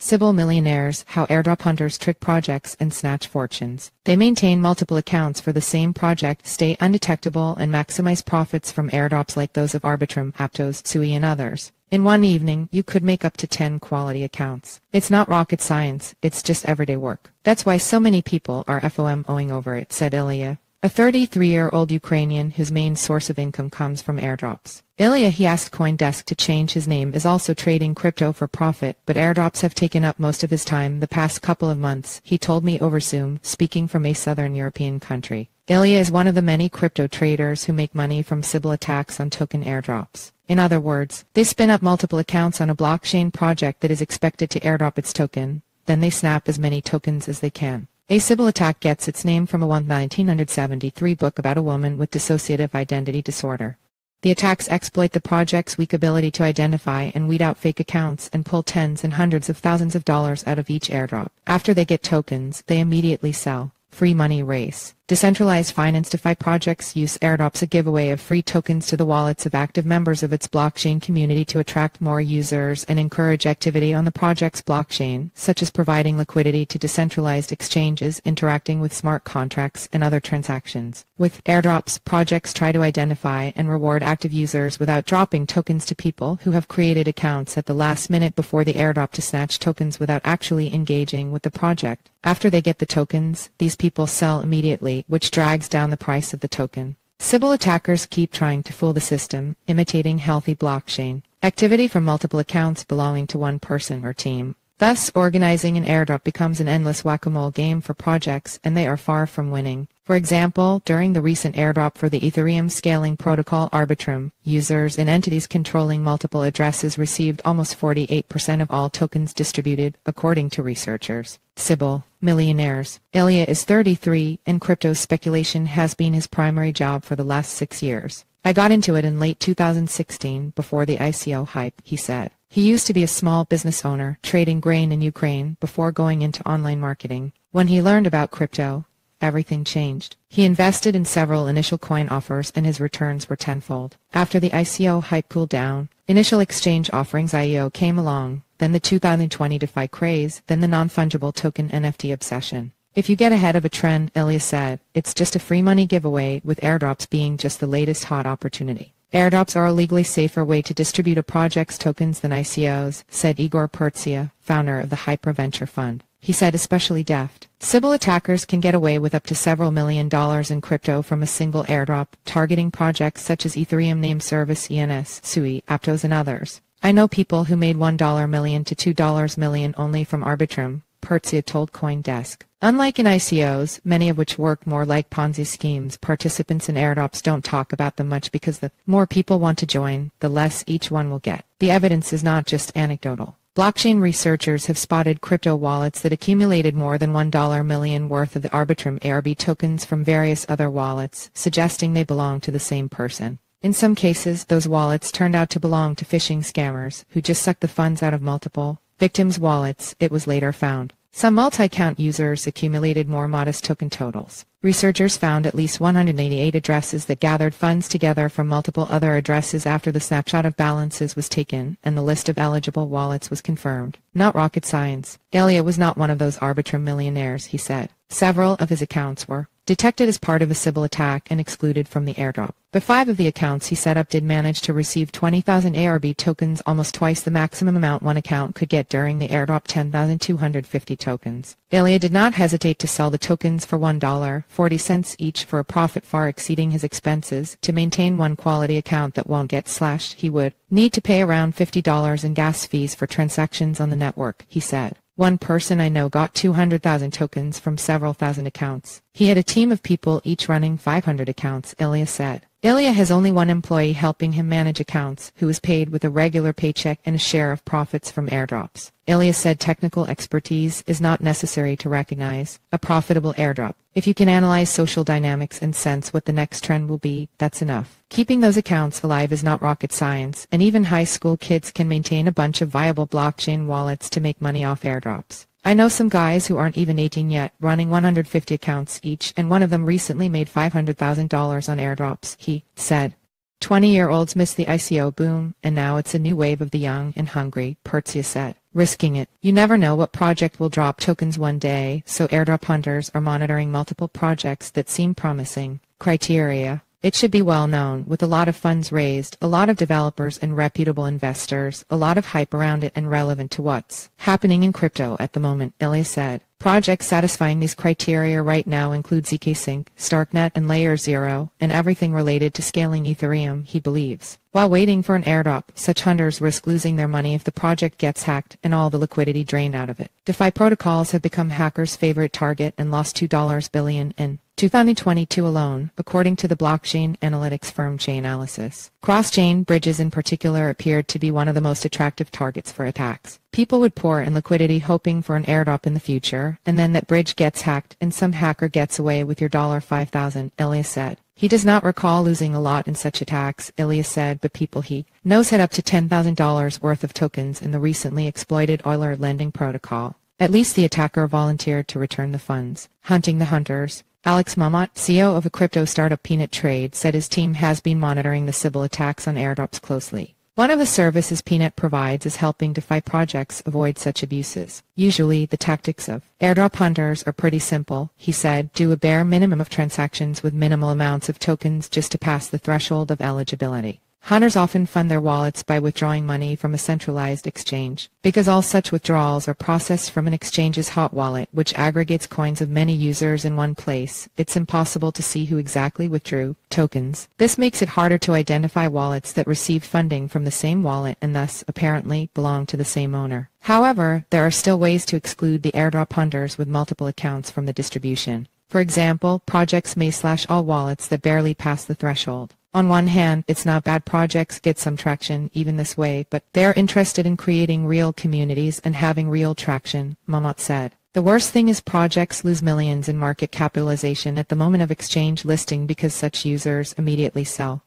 Sybil Millionaires: How Airdrop Hunters Trick Projects and Snatch Fortunes. They maintain multiple accounts for the same project, stay undetectable, and maximize profits from airdrops like those of Arbitrum, Aptos, Sui, and others. In one evening, you could make up to 10 quality accounts. It's not rocket science, it's just everyday work. That's why so many people are FOMOing over it, said Ilya, a 33-year-old Ukrainian whose main source of income comes from airdrops. Ilya, he asked CoinDesk to change his name, is also trading crypto for profit, but airdrops have taken up most of his time the past couple of months, he told me over Zoom, speaking from a southern European country. Ilya is one of the many crypto traders who make money from Sybil attacks on token airdrops. In other words, they spin up multiple accounts on a blockchain project that is expected to airdrop its token, then they snap as many tokens as they can. A Sybil attack gets its name from a 1973 book about a woman with dissociative identity disorder. The attacks exploit the project's weak ability to identify and weed out fake accounts and pull tens and hundreds of thousands of dollars out of each airdrop. After they get tokens, they immediately sell. Free money race. Decentralized finance DeFi projects use airdrops, a giveaway of free tokens to the wallets of active members of its blockchain community, to attract more users and encourage activity on the project's blockchain, such as providing liquidity to decentralized exchanges, interacting with smart contracts, and other transactions. With airdrops, projects try to identify and reward active users without dropping tokens to people who have created accounts at the last minute before the airdrop to snatch tokens without actually engaging with the project. After they get the tokens, these people sell immediately, which drags down the price of the token. Sybil attackers keep trying to fool the system, imitating healthy blockchain activity from multiple accounts belonging to one person or team. Thus, organizing an airdrop becomes an endless whack-a-mole game for projects, and they are far from winning. For example, during the recent airdrop for the ethereum scaling protocol Arbitrum, users and entities controlling multiple addresses received almost 48% of all tokens distributed, according to researchers. Sybil Millionaires. Ilya is 33, and crypto speculation has been his primary job for the last 6 years. I got into it in late 2016, before the ICO hype, he said. He used to be a small business owner, trading grain in Ukraine, before going into online marketing. When he learned about crypto, everything changed. He invested in several initial coin offers, and his returns were tenfold. After the ICO hype cooled down, initial exchange offerings IEO came along, then the 2020 DeFi craze, then the non-fungible token NFT obsession. If you get ahead of a trend, Ilya said, it's just a free money giveaway, with airdrops being just the latest hot opportunity. Airdrops are a legally safer way to distribute a project's tokens than ICOs, said Igor Pertsia, founder of the Hyper Venture Fund. He said, especially deft. Sybil attackers can get away with up to several $1 million in crypto from a single airdrop, targeting projects such as Ethereum Name Service ENS, Sui, Aptos, and others. I know people who made $1 million to $2 million only from Arbitrum, Pertsia told CoinDesk. Unlike in ICOs, many of which work more like Ponzi schemes, participants in airdrops don't talk about them much because the more people want to join, the less each one will get. The evidence is not just anecdotal. Blockchain researchers have spotted crypto wallets that accumulated more than $1 million worth of the Arbitrum ARB tokens from various other wallets, suggesting they belong to the same person. In some cases, those wallets turned out to belong to phishing scammers, who just sucked the funds out of multiple victims' wallets, it was later found. Some multi-account users accumulated more modest token totals. Researchers found at least 188 addresses that gathered funds together from multiple other addresses after the snapshot of balances was taken, and the list of eligible wallets was confirmed. Not rocket science. Ilya was not one of those Arbitrum millionaires, he said. Several of his accounts were detected as part of a Sybil attack and excluded from the airdrop. But 5 of the accounts he set up did manage to receive 20,000 ARB tokens, almost twice the maximum amount one account could get during the airdrop, 10,250 tokens. Ilya did not hesitate to sell the tokens for $1.40 each for a profit far exceeding his expenses. To maintain one quality account that won't get slashed, he would need to pay around $50 in gas fees for transactions on the network, he said. One person I know got 200,000 tokens from several thousand accounts. He had a team of people each running 500 accounts, Ilya said. Ilya has only one employee helping him manage accounts, who is paid with a regular paycheck and a share of profits from airdrops. Ilya said technical expertise is not necessary to recognize a profitable airdrop. If you can analyze social dynamics and sense what the next trend will be, that's enough. Keeping those accounts alive is not rocket science, and even high school kids can maintain a bunch of viable blockchain wallets to make money off airdrops. I know some guys who aren't even 18 yet, running 150 accounts each, and one of them recently made $500,000 on airdrops, he said. 20-year-olds missed the ICO boom, and now it's a new wave of the young and hungry, Pertsia said. risking it. You never know what project will drop tokens one day, so airdrop hunters are monitoring multiple projects that seem promising. Criteria. It should be well known, with a lot of funds raised, a lot of developers and reputable investors, a lot of hype around it and relevant to what's happening in crypto at the moment, Ilya said. Projects satisfying these criteria right now include zkSync, Starknet and Layer 0, and everything related to scaling Ethereum, he believes. While waiting for an airdrop, such hunters risk losing their money if the project gets hacked and all the liquidity drained out of it. DeFi protocols have become hackers' favorite target and lost $2 billion in 2022 alone, according to the blockchain analytics firm Chainalysis. Cross-chain bridges in particular appeared to be one of the most attractive targets for attacks. People would pour in liquidity hoping for an airdrop in the future, and then that bridge gets hacked and some hacker gets away with your $5,000, Ilya said. He does not recall losing a lot in such attacks, Ilya said, but people he knows had up to $10,000 worth of tokens in the recently exploited Euler lending protocol. At least the attacker volunteered to return the funds. Hunting the hunters. Alex Mamot, CEO of a crypto startup Peanut Trade, said his team has been monitoring the Sybil attacks on airdrops closely. One of the services Peanut provides is helping DeFi projects avoid such abuses. Usually, the tactics of airdrop hunters are pretty simple, he said. Do a bare minimum of transactions with minimal amounts of tokens just to pass the threshold of eligibility. Hunters often fund their wallets by withdrawing money from a centralized exchange. Because all such withdrawals are processed from an exchange's hot wallet, which aggregates coins of many users in one place, it's impossible to see who exactly withdrew tokens. This makes it harder to identify wallets that receive funding from the same wallet and thus, apparently, belong to the same owner. However, there are still ways to exclude the airdrop hunters with multiple accounts from the distribution. For example, projects may slash all wallets that barely pass the threshold. On one hand, it's not bad projects get some traction even this way, but they're interested in creating real communities and having real traction, Mamot said. The worst thing is projects lose millions in market capitalization at the moment of exchange listing because such users immediately sell.